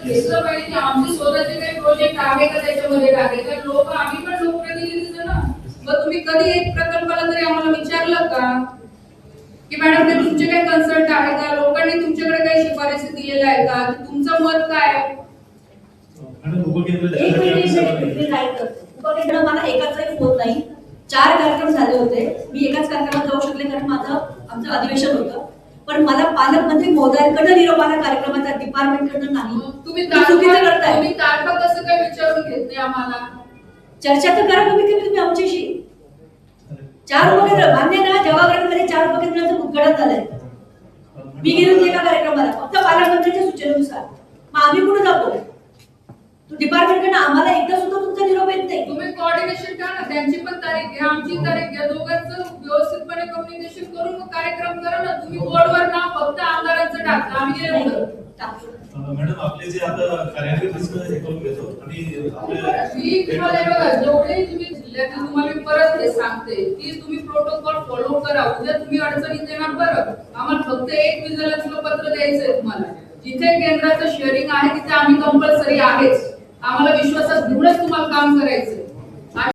विश्वासात घेतलं पाहिजे की आमचे स्वतःचे काही प्रोजेक्ट आहे का त्याच्यामध्ये टाके. तर लोक आम्ही पण लोकप्रतिनिधीच ना. मग तुम्ही कधी एक प्रकल्पाला तरी आम्हाला विचारलं का की मॅडम ते तुमचे काही कन्सल्ट आहे का, लोकांनी तुमच्याकडे काही शिफारसी दिलेल्या आहे का, तुमचं मत काय आहे? उपकेंद्र मला एकाचाही होत नाही. 4 कार्यक्रम झाले होते. मी एकाच कार्यक्रमात जाऊ शकले कारण आमचं अधिवेशन होतं. पण मला पालकमंत्री महोदयांकडे निरोप आला कार्यक्रमाचा, डिपार्टमेंटकडनं नाही. तुम्ही तारखा कसं काय विचारून घेत नाही आम्हाला? चर्चा तर करा तुम्ही आमच्याशी. 4 उपकेंद्र मान्य ना, जवाहरमध्ये 4 उपकेंद्राचं उद्घाटन झालंय. मी गेले होते एका कार्यक्रमाला फक्त पालकमंत्र्यांच्या सूचनेनुसार. मग आम्ही कुठे जातो? डिपार्टमेंटकडनं आम्हाला एकदा सुद्धा तुमचा निरोप येत नाही. तुम्ही कोऑर्डिनेशन करा ना, त्यांची पण तारीख घ्या, आमची तारीख घ्या, दोघांचं व्यवस्थितपणे कम्युनिकेशन करून मग कार्यक्रम करा ना. तुम्ही बोर्डवर नाव फक्त आमदारांचं टाकता, आम्ही गेलो मॅडम आपले जे आता कार्यालय हे करून घेतो आणि तुम्हाला बघा जेवढे तुम्ही जिल्ह्यात तुम्हाला परत हे सांगते की तुम्ही प्रोटोकॉल फॉलो करा. उद्या तुम्ही अडचणीत येणार बरं. आम्हाला फक्त एक विजिलन्सला पत्र द्यायचंय तुम्हाला. जिथे केंद्राचं शेअरिंग आहे तिथे आम्ही कंपल्सरी आहेच. आम्हाला विश्वासात घेऊनच तुम्हाला काम करायचं.